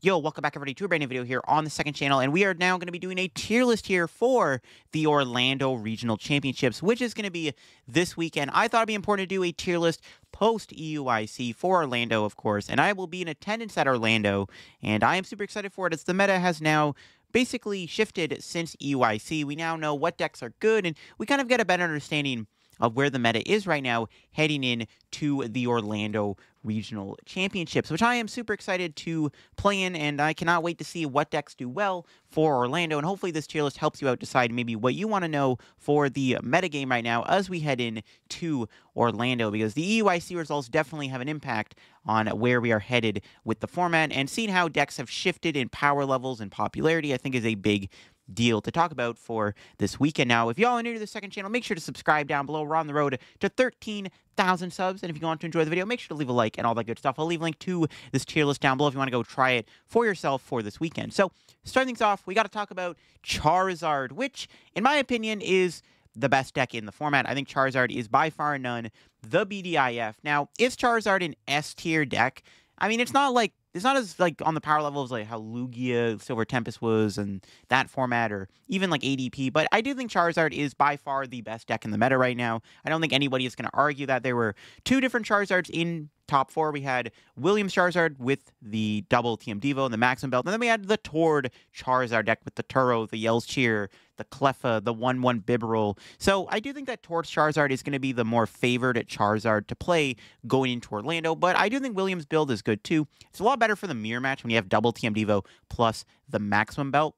Yo, welcome back everybody to a brand new video here on the second channel, and we are now going to be doing a tier list here for the Orlando Regional Championships, which is going to be this weekend. I thought it'd be important to do a tier list post EUIC for Orlando, of course, and I will be in attendance at Orlando, and I am super excited for it as the meta has now basically shifted since EUIC. We now know what decks are good, and we kind of get a better understanding of where the meta is right now heading in to the Orlando Regional Championships, which I am super excited to play in, and I cannot wait to see what decks do well for Orlando, and hopefully this tier list helps you out decide maybe what you want to know for the metagame right now as we head in to Orlando, because the EUIC results definitely have an impact on where we are headed with the format, and seeing how decks have shifted in power levels and popularity, I think is a big deal to talk about for this weekend. Now, if y'all are new to the second channel, make sure to subscribe down below. We're on the road to 13,000 subs, and if you want to enjoy the video, make sure to leave a like and all that good stuff. I'll leave a link to this tier list down below if you want to go try it for yourself for this weekend. So, starting things off, we got to talk about Charizard, which, in my opinion, is the best deck in the format. I think Charizard is by far and none the BDIF. Now, is Charizard an S tier deck? I mean, it's not as like on the power levels like how Lugia, Silver Tempest was and that format, or even like ADP, but I do think Charizard is by far the best deck in the meta right now. I don't think anybody is going to argue that. There were two different Charizards in top four. We had Williams Charizard with the double TM Devo and the Maximum Belt, and then we had the Tord Charizard deck with the Turo, the Yell's Cheer, the Cleffa, the 1/1 Bibarel. So I do think that Tord Charizard is going to be the more favored Charizard to play going into Orlando, but I do think Williams' build is good too. It's a lot better for the mirror match when you have double TM Devo plus the Maximum Belt.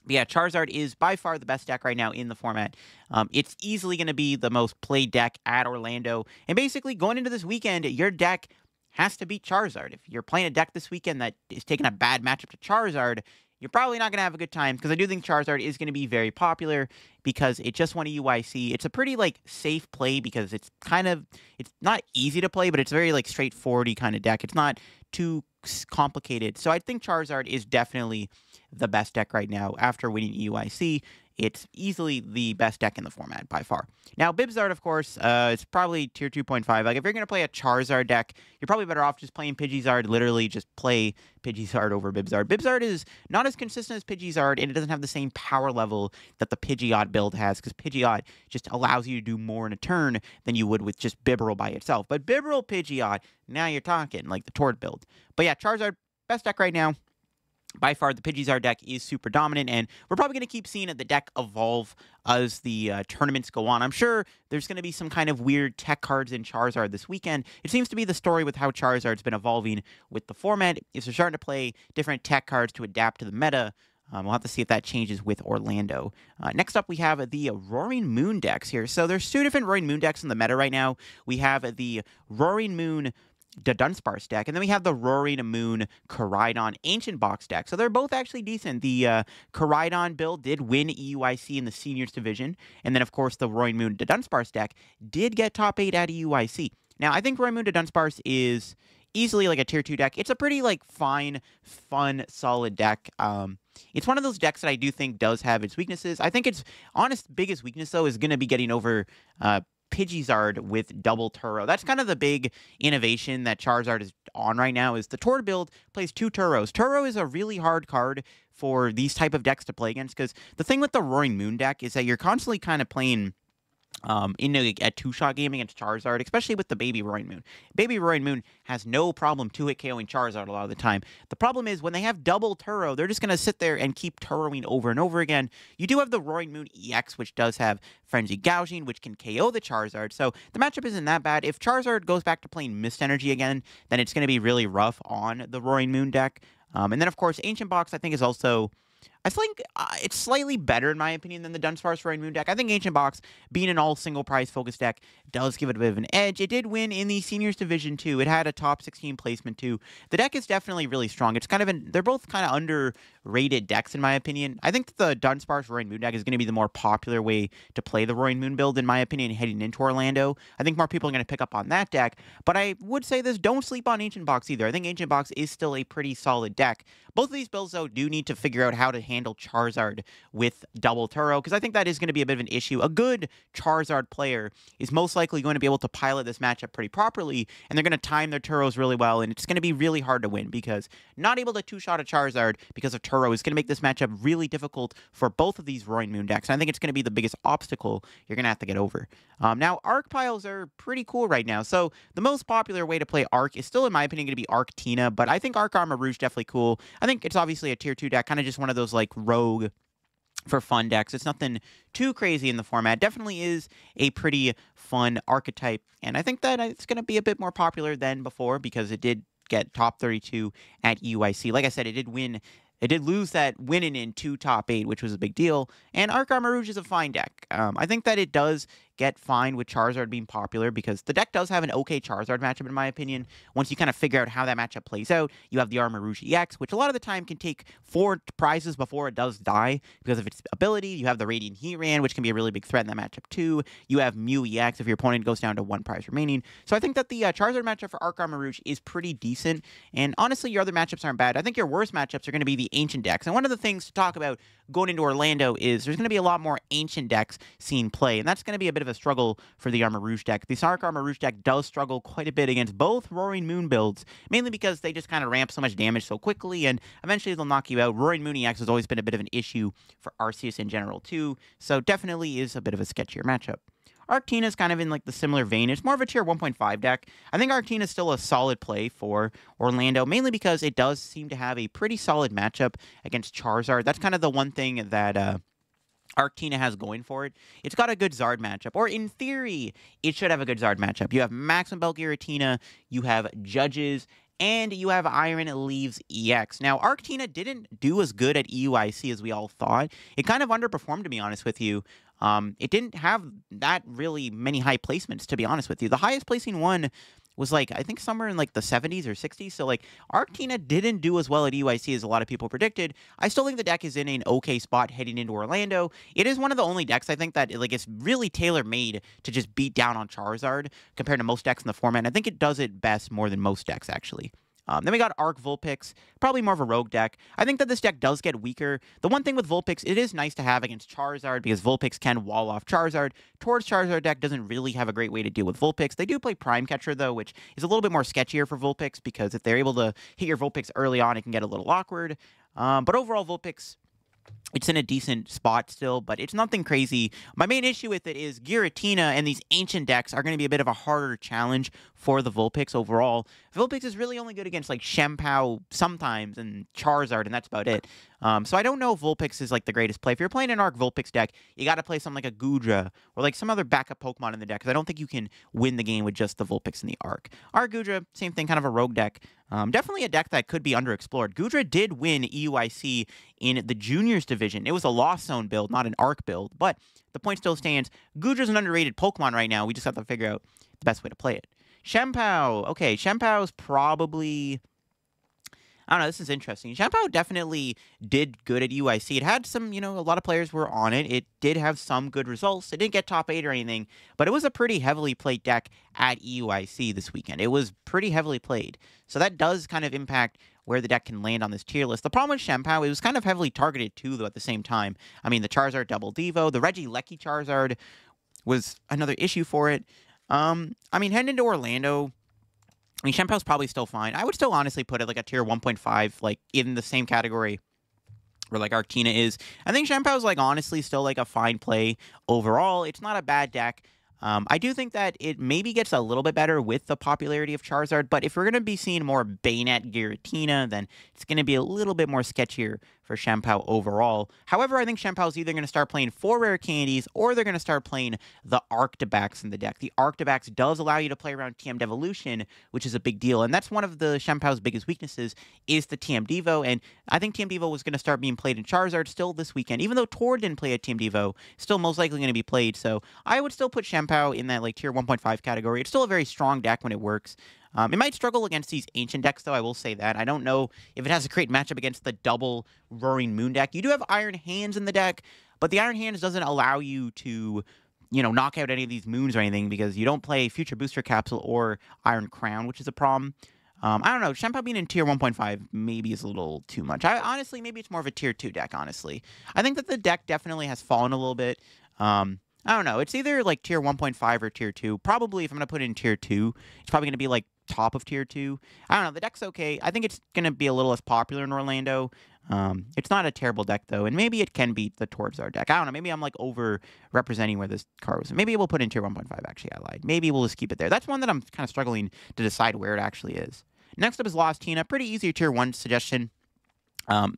But yeah, Charizard is by far the best deck right now in the format. It's easily going to be the most played deck at Orlando. And basically, going into this weekend, your deck has to beat Charizard. If you're playing a deck this weekend that is taking a bad matchup to Charizard, you're probably not going to have a good time, because I do think Charizard is going to be very popular because it just won a UIC. It's a pretty, like, safe play because it's not easy to play, but it's very, like, straightforward kind of deck. It's not too complicated. So I think Charizard is definitely the best deck right now after winning EUIC. It's easily the best deck in the format by far. Now, Bibzard, of course, it's probably tier 2.5. Like, if you're going to play a Charizard deck, you're probably better off just playing Pidgeysard. Literally, just play Pidgeysard over Bibzard. Bibzard is not as consistent as Pidgeysard, and it doesn't have the same power level that the Pidgeot build has, because Pidgeot just allows you to do more in a turn than you would with just Bibarel by itself. But Bibarel, Pidgeot, now you're talking, like the Tord build. But yeah, Charizard, best deck right now. By far, the Pidgeysard deck is super dominant, and we're probably going to keep seeing the deck evolve as the tournaments go on. I'm sure there's going to be some kind of weird tech cards in Charizard this weekend. It seems to be the story with how Charizard's been evolving with the format, is they're starting to play different tech cards to adapt to the meta. We'll have to see if that changes with Orlando. Next up, we have the Roaring Moon decks here. So there's two different Roaring Moon decks in the meta right now. We have the Roaring Moon the Dunsparce deck, and then we have the Roaring Moon Koraidon Ancient Box deck. So they're both actually decent. The Koraidon build did win EUIC in the Seniors Division, and then, of course, the Roaring Moon the Dunsparce deck did get top 8 at EUIC. Now, I think Roaring Moon the Dunsparce is easily like a tier 2 deck. It's a pretty, like, fine, fun, solid deck. It's one of those decks that I do think does have its weaknesses. I think its honest biggest weakness, though, is going to be getting over Pidgeysard with double Turo. That's kind of the big innovation that Charizard is on right now, is the Tord build plays 2 Turos. Turo is a really hard card for these type of decks to play against, because the thing with the Roaring Moon deck is that you're constantly kind of playing in a 2-shot game against Charizard, especially with the Baby Roaring Moon. Baby Roaring Moon has no problem 2-hit KOing Charizard a lot of the time. The problem is when they have double Turo, they're just going to sit there and keep Turoing over and over again. You do have the Roaring Moon EX, which does have Frenzy Gouging, which can KO the Charizard, so the matchup isn't that bad. If Charizard goes back to playing Mist Energy again, then it's going to be really rough on the Roaring Moon deck. And then, of course, Ancient Box, I think, is also... I think it's slightly better, in my opinion, than the Dunsparce Roaring Moon deck. I think Ancient Box, being an all single-prize focused deck, does give it a bit of an edge. It did win in the Seniors Division, too. It had a top 16 placement, too. The deck is definitely really strong. It's kind of they're both kind of underrated decks, in my opinion. I think the Dunsparce Roaring Moon deck is going to be the more popular way to play the Roaring Moon build, in my opinion, heading into Orlando. I think more people are going to pick up on that deck, but I would say this, don't sleep on Ancient Box either. I think Ancient Box is still a pretty solid deck. Both of these builds, though, do need to figure out how to handle handle Charizard with double Turo, because I think that is going to be a bit of an issue. A good Charizard player is most likely going to be able to pilot this matchup pretty properly, and they're going to time their Turos really well, and it's going to be really hard to win, because not able to two-shot a Charizard because of Turo is going to make this matchup really difficult for both of these Roaring Moon decks, and I think it's going to be the biggest obstacle you're going to have to get over. Now, Arc Piles are pretty cool right now, so the most popular way to play Arc is still, in my opinion, going to be Arc Tina, but I think Arc Armor Rouge definitely cool. I think it's obviously a tier 2 deck, kind of just one of those, like, rogue for fun decks. It's nothing too crazy in the format. Definitely is a pretty fun archetype, and I think that it's going to be a bit more popular than before because it did get top 32 at EUIC. Like I said, it did win. It did lose that winning in 2 top 8, which was a big deal, and Arc Armor Rouge is a fine deck. I think that it does get fine with Charizard being popular because the deck does have an okay Charizard matchup, in my opinion. Once you kind of figure out how that matchup plays out, you have the Armor Rouge EX, which a lot of the time can take 4 prizes before it does die because of its ability. You have the Radiant Heatran, which can be a really big threat in that matchup too. You have Mew EX if your opponent goes down to 1 prize remaining. So I think that the Charizard matchup for Arc Armor Rouge is pretty decent, and honestly, your other matchups aren't bad. I think your worst matchups are going to be the Ancient decks, and one of the things to talk about going into Orlando is there's going to be a lot more Ancient decks seen play, and that's going to be a bit of a struggle for the Armor Rouge deck. The Arc Armor Rouge deck does struggle quite a bit against both Roaring Moon builds, mainly because they just kind of ramp so much damage so quickly, and eventually they'll knock you out. Roaring Moon EX has always been a bit of an issue for Arceus in general too, so definitely is a bit of a sketchier matchup. Arctina is kind of in like the similar vein. It's more of a tier 1.5 deck. I think Arctina is still a solid play for Orlando, mainly because it does seem to have a pretty solid matchup against Charizard. That's kind of the one thing that Arctina has going for it. It's got a good Zard matchup, or in theory, it should have a good Zard matchup. You have Maximum Bulk Giratina, you have Judges, and you have Iron Leaves EX. Now, Arctina didn't do as good at EUIC as we all thought. It kind of underperformed, to be honest with you. It didn't have that really many high placements, to be honest with you. The highest placing one was like, I think somewhere in like the 70s or 60s. So like Arctina didn't do as well at EUIC as a lot of people predicted. I still think the deck is in an okay spot heading into Orlando. It is one of the only decks I think that like it's really tailor-made to just beat down on Charizard compared to most decks in the format. And I think it does it best more than most decks, actually. Then we got Arc Vulpix, probably more of a rogue deck. I think that this deck does get weaker. The one thing with Vulpix, it is nice to have against Charizard because Vulpix can wall off Charizard. Towards Charizard deck doesn't really have a great way to deal with Vulpix. They do play Prime Catcher, though, which is a little bit more sketchier for Vulpix because if they're able to hit your Vulpix early on, it can get a little awkward. But overall, Vulpix, it's in a decent spot still, but it's nothing crazy. My main issue with it is Giratina and these Ancient decks are going to be a bit of a harder challenge for the Vulpix overall. Vulpix is really only good against, like, Shempao sometimes and Charizard, and that's about it. So I don't know if Vulpix is, like, the greatest play. If you're playing an Arc Vulpix deck, you got to play something like a Goodra or, like, some other backup Pokemon in the deck, because I don't think you can win the game with just the Vulpix and the Arc. Arc Goodra, same thing, kind of a rogue deck. Definitely a deck that could be underexplored. Goodra did win EUIC in the Juniors division. It was a Lost Zone build, not an Arc build, but the point still stands. Goodra's an underrated Pokemon right now. We just have to figure out the best way to play it. Shempao. Okay, Shempao's probably... I don't know, this is interesting. Shempao definitely did good at UIC. It had some, a lot of players were on it. It did have some good results. It didn't get top 8 or anything, but it was a pretty heavily played deck at EUIC this weekend. It was pretty heavily played. So that does kind of impact where the deck can land on this tier list. The problem with Shempao, it was kind of heavily targeted too, though, at the same time. I mean, the Charizard Double Devo, the Regieleki Charizard was another issue for it. I mean, heading into Orlando... I mean, Shempao's probably still fine. I would still honestly put it like a tier 1.5, like in the same category where like Arctina is. I think Shempao's like honestly still like a fine play overall. It's not a bad deck. I do think that it maybe gets a little bit better with the popularity of Charizard, but if we're going to be seeing more Banette Giratina, then it's going to be a little bit more sketchier for Shempao overall. However, I think Shempao's either going to start playing 4 rare candies, or they're going to start playing the Arctibax in the deck. The Arctibax does allow you to play around TM Devolution, which is a big deal, and that's one of the Shempao's biggest weaknesses, is the TM Devo, and I think TM Devo was going to start being played in Charizard still this weekend. Even though Tord didn't play a TM Devo, still most likely going to be played, so I would still put Shempao in that like tier 1.5 category. It's still a very strong deck when it works. It might struggle against these Ancient decks, though, I will say that. I don't know if it has a great matchup against the double Roaring Moon deck. You do have Iron Hands in the deck, but the Iron Hands doesn't allow you to, knock out any of these moons or anything, because you don't play Future Booster Capsule or Iron Crown, which is a problem. I don't know. Shenpao being in tier 1.5 maybe is a little too much. Honestly, maybe it's more of a tier 2 deck, honestly. I think that the deck definitely has fallen a little bit. I don't know. It's either like tier 1.5 or tier 2. Probably if I'm going to put it in tier 2, it's probably going to be like top of tier 2. I don't know. The deck's okay. I think it's going to be a little less popular in Orlando. It's not a terrible deck, though, and maybe it can beat the Torbzar deck. I don't know. Maybe I'm, like, over-representing where this card was. Maybe we'll put in tier 1.5, actually. I lied. Maybe we'll just keep it there. That's one that I'm kind of struggling to decide where it actually is. Next up is Lost Tina. Pretty easy tier 1 suggestion.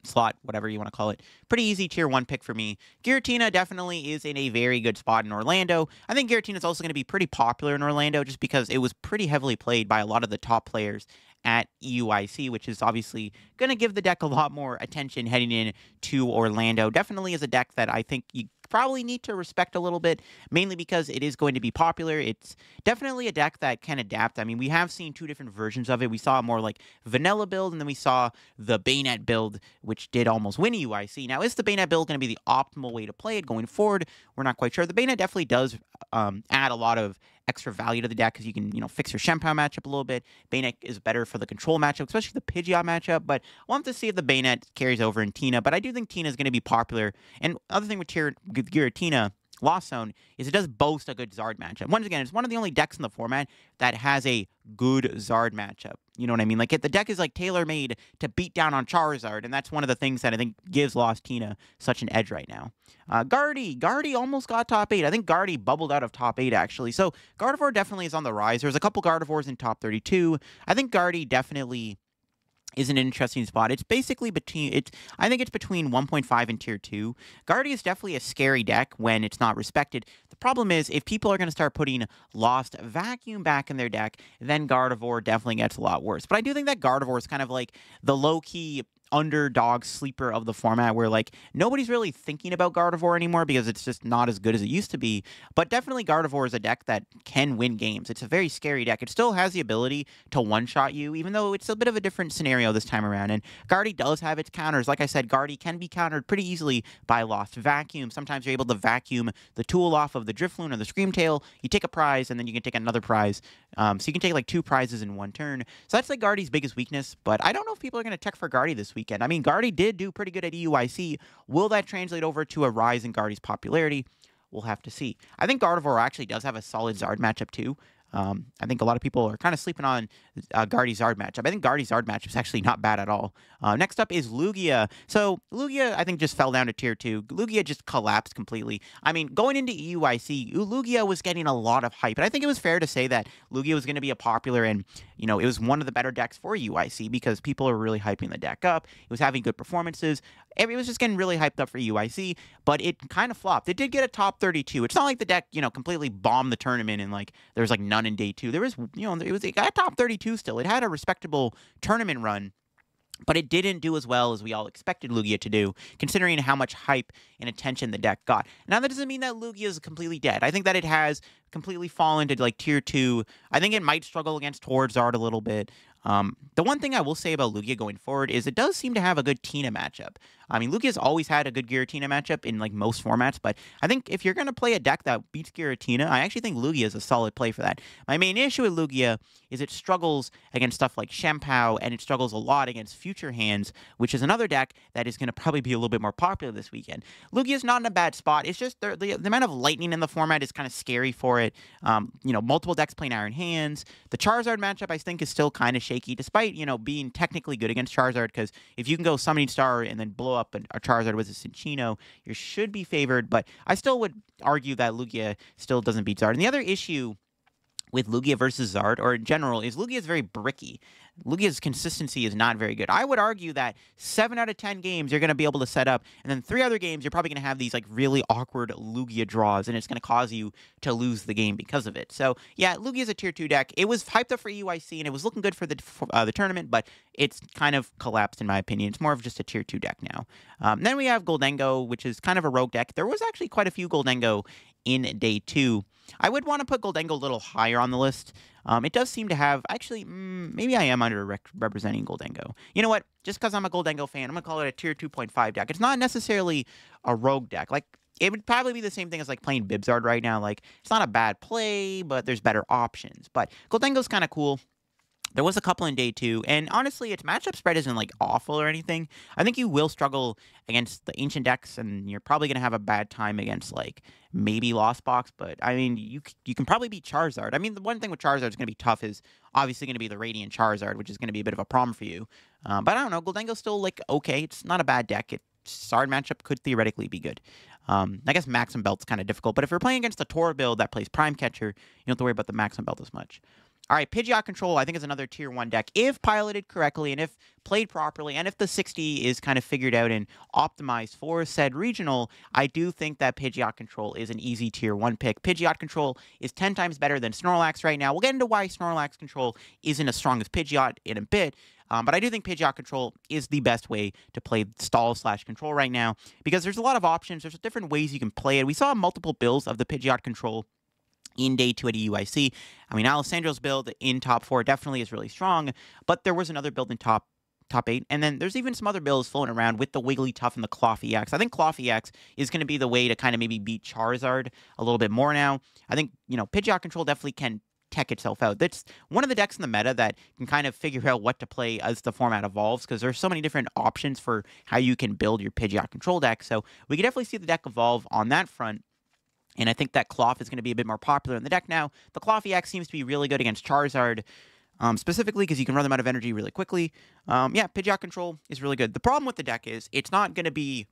Slot, whatever you want to call it. Pretty easy tier 1 pick for me. Giratina definitely is in a very good spot in Orlando. I think Giratina is also going to be pretty popular in Orlando just because it was pretty heavily played by a lot of the top players at EUIC, which is obviously going to give the deck a lot more attention heading in to Orlando. Definitely is a deck that I think you probably need to respect a little bit, mainly because it is going to be popular. It's definitely a deck that can adapt. I mean, we have seen two different versions of it. We saw a more like vanilla build, and then we saw the Bayonet build, which did almost win EUIC. Now, is the Bayonet build going to be the optimal way to play it going forward? We're not quite sure. The Bayonet definitely does add a lot of extra value to the deck because you can, fix your Shenpao matchup a little bit. Bayonet is better for the control matchup, especially the Pidgeot matchup, but we'll have to see if the Bayonet carries over in Tina, but I do think Tina is going to be popular. And other thing with Giratina, Lost Zone, is it does boast a good Zard matchup. Once again, it's one of the only decks in the format that has a good Zard matchup. You know what I mean? Like, the deck is, like, tailor-made to beat down on Charizard, and that's one of the things that I think gives Lost Tina such an edge right now. Guardy almost got top 8. I think Guardy bubbled out of top 8, actually. So, Gardevoir definitely is on the rise. There's a couple Gardevoirs in top 32. I think Guardy definitely is an interesting spot. It's basically I think it's between 1.5 and tier 2. Guardy is definitely a scary deck when it's not respected. The problem is if people are going to start putting Lost Vacuum back in their deck, then Gardevoir definitely gets a lot worse. But I do think that Gardevoir is kind of like the low-key underdog sleeper of the format where, like, nobody's really thinking about Gardevoir anymore because it's just not as good as it used to be. But definitely Gardevoir is a deck that can win games. It's a very scary deck. It still has the ability to one-shot you, even though it's a bit of a different scenario this time around. And Guardy does have its counters. Like I said, Guardy can be countered pretty easily by Lost Vacuum. Sometimes you're able to vacuum the tool off of the Drifloon or the Screamtail. You take a prize, and then you can take another prize. So you can take, like, 2 prizes in one turn. So that's, like, Guardy's biggest weakness. But I don't know if people are going to tech for Guardy this weekend. I mean, Guardy did do pretty good at EUIC. Will that translate over to a rise in Guardy's popularity? We'll have to see. I think Gardevoir actually does have a solid Zard matchup, too. I think a lot of people are kind of sleeping on Guardy Zard matchup. I think Guardy Zard matchup is actually not bad at all. Next up is Lugia. So Lugia, I think, just fell down to tier 2. Lugia just collapsed completely. I mean, going into EUIC, Lugia was getting a lot of hype. And I think it was fair to say that Lugia was going to be a popular and, it was one of the better decks for EUIC because people are really hyping the deck up. It was having good performances. It was just getting really hyped up for EUIC, but it kind of flopped. It did get a top 32. It's not like the deck, completely bombed the tournament and, like, there was, like, none in day 2. There was, it got top 32 still. It had a respectable tournament run, but it didn't do as well as we all expected Lugia to do, considering how much hype and attention the deck got. Now, that doesn't mean that Lugia is completely dead. I think that it has completely fallen to, like, tier 2. I think it might struggle against Torbzar a little bit. The one thing I will say about Lugia going forward is it does seem to have a good Tina matchup. I mean, Lugia's always had a good Giratina matchup in, like, most formats, but I think if you're going to play a deck that beats Giratina, I actually think Lugia is a solid play for that. My main issue with Lugia is it struggles against stuff like Shenpao, and it struggles a lot against Future Hands, which is another deck that is going to probably be a little bit more popular this weekend. Lugia's not in a bad spot. It's just the amount of lightning in the format is kind of scary for it. Multiple decks playing Iron Hands. The Charizard matchup, I think, is still kind of shaky, despite, being technically good against Charizard, because if you can go Summoning Star and then blow up a Charizard with a Cinccino, you should be favored, but I still would argue that Lugia still doesn't beat Zard. And the other issue with Lugia versus Zard, or in general, is Lugia is very bricky. Lugia's consistency is not very good. I would argue that 7 out of 10 games you're going to be able to set up, and then 3 other games you're probably going to have these, like, really awkward Lugia draws, and it's going to cause you to lose the game because of it. So, yeah, Lugia's a tier 2 deck. It was hyped up for EUIC, and it was looking good for the tournament, but it's kind of collapsed, in my opinion. It's more of just a tier 2 deck now. Then we have Goldengo, which is kind of a rogue deck. There was actually quite a few Goldengo in day 2. I would want to put Goldengo a little higher on the list. It does seem to have, actually, maybe I am under-representing Goldengo. You know what? Just because I'm a Goldengo fan, I'm going to call it a tier 2.5 deck. It's not necessarily a rogue deck. Like, it would probably be the same thing as, like, playing Bibzard right now. Like, it's not a bad play, but there's better options. But Goldengo's kind of cool. There was a couple in day two, and honestly, its matchup spread isn't like awful or anything. I think you will struggle against the ancient decks, and you're probably gonna have a bad time against like maybe Lost Box. But I mean, you can probably beat Charizard. I mean, the one thing with Charizard is gonna be tough is obviously gonna be the Radiant Charizard, which is gonna be a bit of a problem for you. But I don't know, Goldengo's still like okay. It's not a bad deck. Sard matchup could theoretically be good. I guess Maxim Belt's kind of difficult, but if you're playing against a Tor build that plays Prime Catcher, you don't have to worry about the Maxim Belt as much. All right, Pidgeot Control, I think, is another Tier 1 deck. If piloted correctly and if played properly and if the 60 is kind of figured out and optimized for said regional, I do think that Pidgeot Control is an easy Tier 1 pick. Pidgeot Control is 10 times better than Snorlax right now. We'll get into why Snorlax Control isn't as strong as Pidgeot in a bit, but I do think Pidgeot Control is the best way to play Stall/Control right now because there's a lot of options. There's different ways you can play it. We saw multiple builds of the Pidgeot Control in day 2 at EUIC. I mean, Alessandro's build in top 4 definitely is really strong, but there was another build in top 8, and then there's even some other builds floating around with the Wigglytuff and the Cloth EX. I think Cloth EX is going to be the way to kind of maybe beat Charizard a little bit more now. I think, Pidgeot Control definitely can tech itself out. That's one of the decks in the meta that can kind of figure out what to play as the format evolves because there's so many different options for how you can build your Pidgeot Control deck. So we can definitely see the deck evolve on that front. And I think that Cloth is going to be a bit more popular in the deck now. The Cloth EX seems to be really good against Charizard, specifically because you can run them out of energy really quickly. Yeah, Pidgeot Control is really good. The problem with the deck is it's not going to be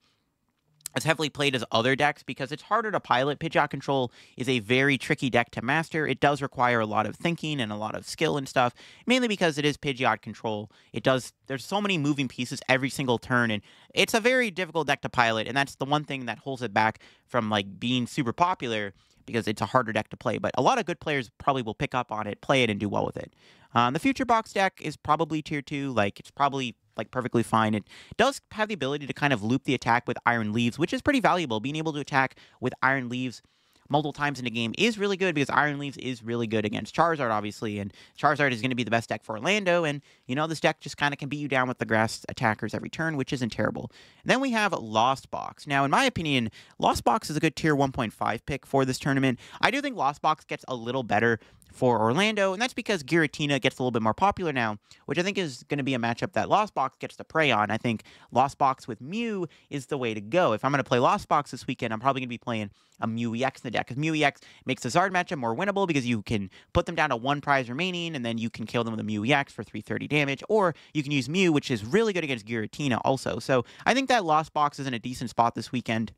as heavily played as other decks because it's harder to pilot. Pidgeot Control is a very tricky deck to master. It does require a lot of thinking and a lot of skill and stuff, mainly because it is Pidgeot Control. There's so many moving pieces every single turn, and it's a very difficult deck to pilot, and that's the one thing that holds it back from like being super popular because it's a harder deck to play. But a lot of good players probably will pick up on it, play it, and do well with it. The Future Box deck is probably tier 2. Like, it's probably like perfectly fine. It does have the ability to kind of loop the attack with Iron Leaves, which is pretty valuable. Being able to attack with Iron Leaves multiple times in a game is really good because Iron Leaves is really good against Charizard, obviously, and Charizard is going to be the best deck for Orlando, and, this deck just kind of can beat you down with the grass attackers every turn, which isn't terrible. And then we have Lost Box. Now, in my opinion, Lost Box is a good tier 1.5 pick for this tournament. I do think Lost Box gets a little better for Orlando, and that's because Giratina gets a little bit more popular now, which I think is going to be a matchup that Lost Box gets to prey on. I think Lost Box with Mew is the way to go. If I'm going to play Lost Box this weekend, I'm probably going to be playing a Mew EX in the deck, because Mew EX makes the Zard matchup more winnable because you can put them down to 1 prize remaining, and then you can kill them with a Mew EX for 330 damage, or you can use Mew, which is really good against Giratina also. So I think that Lost Box is in a decent spot this weekend.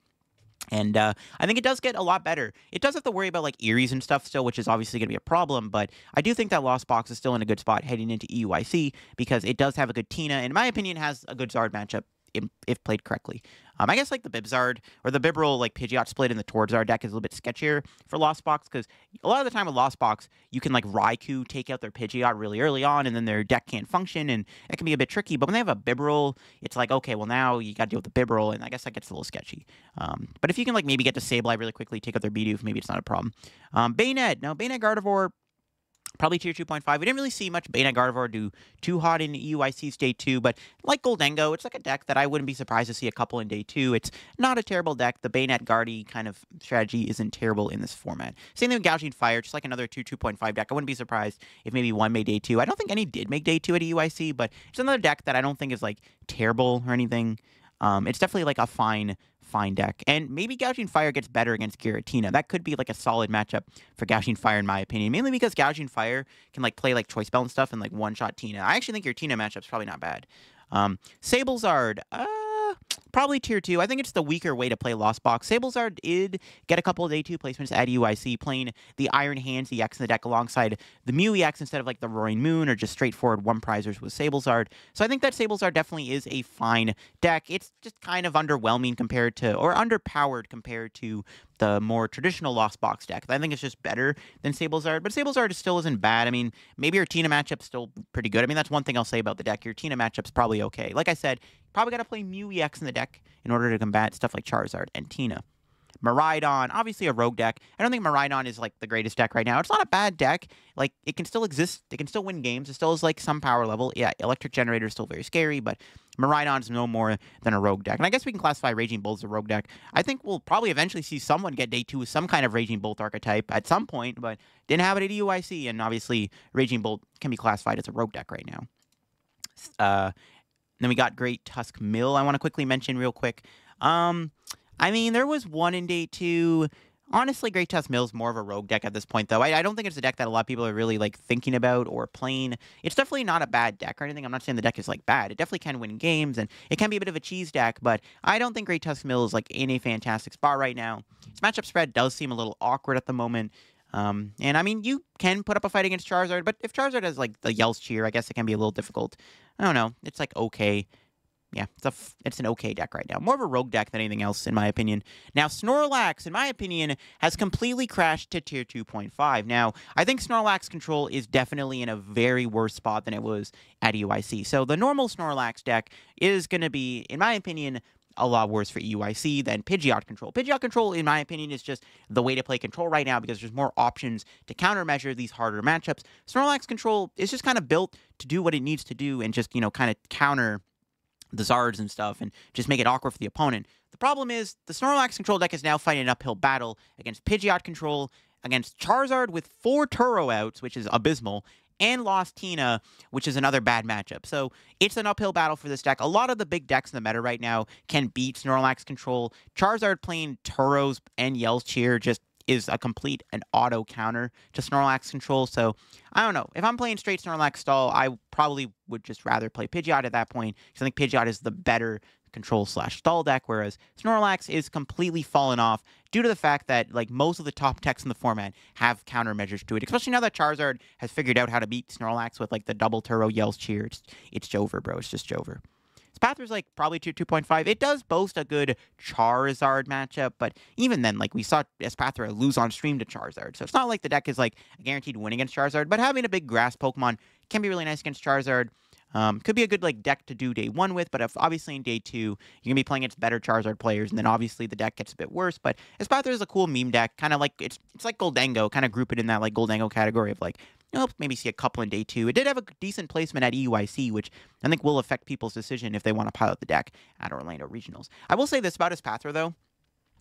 And I think it does get a lot better. It does have to worry about like Eries and stuff still, which is obviously going to be a problem. But I do think that Lost Box is still in a good spot heading into EUIC because it does have a good Tina. And in my opinion, has a good Zard matchup if played correctly. I guess like the Bibzard or the Bibarel like Pidgeot split in the Torzard deck is a little bit sketchier for Lost Box because a lot of the time with Lost Box, you can like Raikou take out their Pidgeot really early on and then their deck can't function and it can be a bit tricky. But when they have a Bibarel, it's like, okay, well now you got to deal with the Bibarel and I guess that gets a little sketchy. But if you can like maybe get to Sableye really quickly, take out their Bidoof, maybe it's not a problem. Bayonet. Now, Bayonet Gardevoir, probably tier 2.5. We didn't really see much Bayonet Gardevoir do too hot in EUIC's day 2, but like Goldengo, it's like a deck that I wouldn't be surprised to see a couple in day 2. It's not a terrible deck. The Bayonet Guardy kind of strategy isn't terrible in this format. Same thing with Gouging Fire, just like another 2.5 deck. I wouldn't be surprised if maybe one made day 2. I don't think any did make day 2 at EUIC, but it's another deck that I don't think is like terrible or anything. It's definitely like a fine deck. And maybe Gouging Fire gets better against Giratina. That could be like a solid matchup for Gouging Fire in my opinion. Mainly because Gouging Fire can like play like Choice Belt and stuff and like one-shot Tina. I actually think your Tina matchup's probably not bad. Sablezard, probably tier 2. I think it's the weaker way to play Lost Box. Sablezard did get a couple of day 2 placements at EUIC, playing the Iron Hands EX in the deck alongside the Mew EX instead of like the Roaring Moon or just straightforward 1-prizers with Sablezard. So I think that Sablezard definitely is a fine deck. It's just kind of underwhelming compared to, or underpowered compared to the more traditional Lost Box deck. I think it's just better than Sablezard, but Sablezard still isn't bad. I mean, maybe your Tina matchup's still pretty good. I mean, that's one thing I'll say about the deck. Your Tina matchup's probably okay. Like I said, probably got to play Mew EX in the deck in order to combat stuff like Charizard and Tina. Miraidon, obviously a rogue deck. I don't think Miraidon is like the greatest deck right now. It's not a bad deck. Like, it can still exist. It can still win games. It still has like some power level. Yeah, Electric Generator is still very scary, but Miraidon's no more than a rogue deck. And I guess we can classify Raging Bolt as a rogue deck. I think we'll probably eventually see someone get day 2 with some kind of Raging Bolt archetype at some point, but didn't have it at EUIC, and obviously Raging Bolt can be classified as a rogue deck right now. Then we got Great Tusk Mill I want to quickly mention real quick. I mean, there was one in day 2. Honestly, Great Tusk Mill is more of a rogue deck at this point, though. I don't think it's a deck that a lot of people are really, like, thinking about or playing. It's definitely not a bad deck or anything. I'm not saying the deck is, like, bad. It definitely can win games, and it can be a bit of a cheese deck, but I don't think Great Tusk Mill is, like, in a fantastic spot right now. Its matchup spread does seem a little awkward at the moment. And, I mean, you can put up a fight against Charizard, but if Charizard has, like, the Yell's Cheer, I guess it can be a little difficult. I don't know. It's, like, okay. Yeah, it's an okay deck right now. More of a rogue deck than anything else, in my opinion. Now, Snorlax, in my opinion, has completely crashed to Tier 2.5. Now, I think Snorlax control is definitely in a very worse spot than it was at EUIC. So the normal Snorlax deck is going to be, in my opinion, a lot worse for EUIC than Pidgeot control. Pidgeot control, in my opinion, is just the way to play control right now because there's more options to countermeasure these harder matchups. Snorlax control is just kind of built to do what it needs to do and just, kind of counter the Zards and stuff and just make it awkward for the opponent. The problem is the Snorlax control deck is now fighting an uphill battle against Pidgeot control, against Charizard with 4 Turo outs, which is abysmal, and Lost Tina, which is another bad matchup. So it's an uphill battle for this deck. A lot of the big decks in the meta right now can beat Snorlax control. Charizard playing Turos and Yell's Cheer just is a complete and auto counter to Snorlax control. So I don't know. If I'm playing straight Snorlax stall, I probably would just rather play Pidgeot at that point because I think Pidgeot is the better control/stall deck, whereas Snorlax is completely fallen off due to the fact that like most of the top decks in the format have countermeasures to it, especially now that Charizard has figured out how to beat Snorlax with like the double Turo Yell's Cheer. It's Jover, bro. It's just Jover. Spathra's like probably Tier 2.5. It does boast a good Charizard matchup, but even then, like we saw Spathra lose on stream to Charizard. So it's not like the deck is like a guaranteed win against Charizard, but having a big grass Pokemon can be really nice against Charizard. Could be a good like deck to do day 1 with, but if obviously in day 2 you're gonna be playing against better Charizard players, and then obviously the deck gets a bit worse. But Espathra is a cool meme deck, kind of like it's like Goldango, kind of group it in that like Goldango category of like maybe see a couple in day 2. It did have a decent placement at EUIC, which I think will affect people's decision if they want to pilot the deck at Orlando Regionals. I will say this about Espathra though.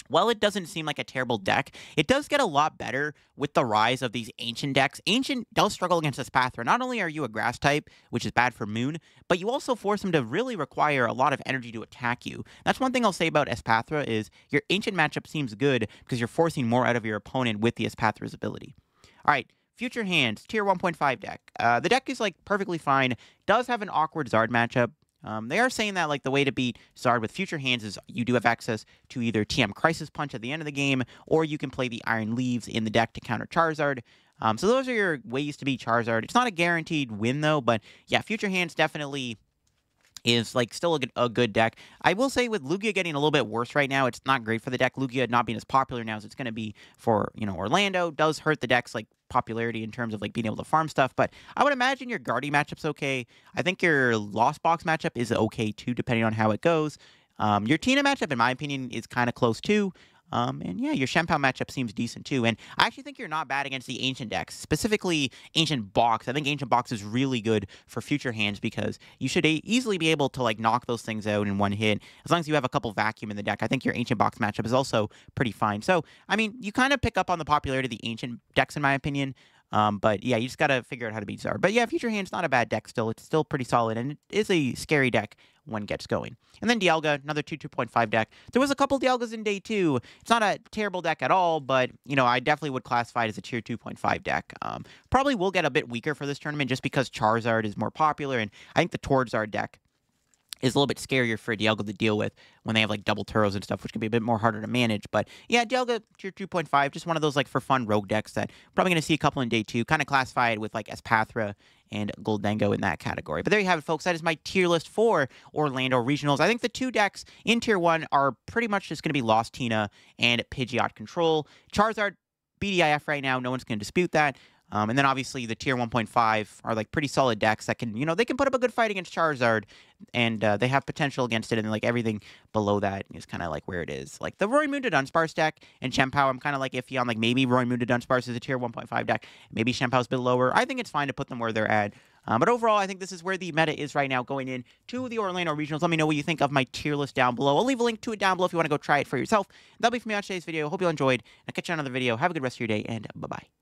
While it doesn't seem like a terrible deck, it does get a lot better with the rise of these Ancient decks. Ancient does struggle against Espathra. Not only are you a grass type, which is bad for Moon, but you also force them to really require a lot of energy to attack you. That's one thing I'll say about Espathra is your Ancient matchup seems good because you're forcing more out of your opponent with the Espathra's ability. All right. Future Hands, Tier 1.5 deck. The deck is like perfectly fine. Does have an awkward Zard matchup. They are saying that like the way to beat Zard with Future Hands is you do have access to either TM Crisis Punch at the end of the game, or you can play the Iron Leaves in the deck to counter Charizard. So those are your ways to beat Charizard. It's not a guaranteed win though, but yeah, Future Hands definitely is like still a good deck. I will say with Lugia getting a little bit worse right now, it's not great for the deck. Lugia not being as popular now as it's going to be for, Orlando does hurt the deck's like popularity in terms of like being able to farm stuff, but I would imagine your Guardy matchup's okay. I think your Lost Box matchup is okay too, depending on how it goes. Your Tina matchup, in my opinion, is kind of close too. And yeah, your Shenpao matchup seems decent too. And I actually think you're not bad against the Ancient decks, specifically Ancient Box. I think Ancient Box is really good for Future Hands because you should easily be able to like knock those things out in one hit. As long as you have a couple Vacuum in the deck, I think your Ancient Box matchup is also pretty fine. So, I mean, you kind of pick up on the popularity of the Ancient decks, in my opinion. But yeah, you just got to figure out how to beat Zard. But yeah, Future Hand's not a bad deck still. It's still pretty solid, and it is a scary deck when it gets going. And then Dialga, another 2.5 deck. There was a couple Dialgas in day 2. It's not a terrible deck at all, but, I definitely would classify it as a tier 2.5 deck. Probably will get a bit weaker for this tournament just because Charizard is more popular, and I think the Torzard deck is a little bit scarier for Dialga to deal with when they have like double Turos and stuff, which can be a bit more harder to manage. But yeah, Dialga tier 2.5, just one of those like for fun rogue decks that we're probably going to see a couple in day 2, kind of classified with like Espathra and Goldango in that category. But there you have it, folks. That is my tier list for Orlando Regionals. I think the 2 decks in tier 1 are pretty much just going to be Lost Tina and Pidgeot Control. Charizard, BDIF right now, no one's going to dispute that. And then obviously the tier 1.5 are like pretty solid decks that can, they can put up a good fight against Charizard, and they have potential against it. And like everything below that is kind of like where it is. Like the Roy-Moon to Dunsparce deck and Chien-Pao, I'm kind of like iffy on. Like maybe Roy-Moon to Dunsparce is a tier 1.5 deck. Maybe Chien-Pao's a bit lower. I think it's fine to put them where they're at. But overall, I think this is where the meta is right now going in to the Orlando Regionals. Let me know what you think of my tier list down below. I'll leave a link to it down below if you want to go try it for yourself. That'll be for me on today's video. Hope you all enjoyed. I'll catch you on another video. Have a good rest of your day, and bye-bye.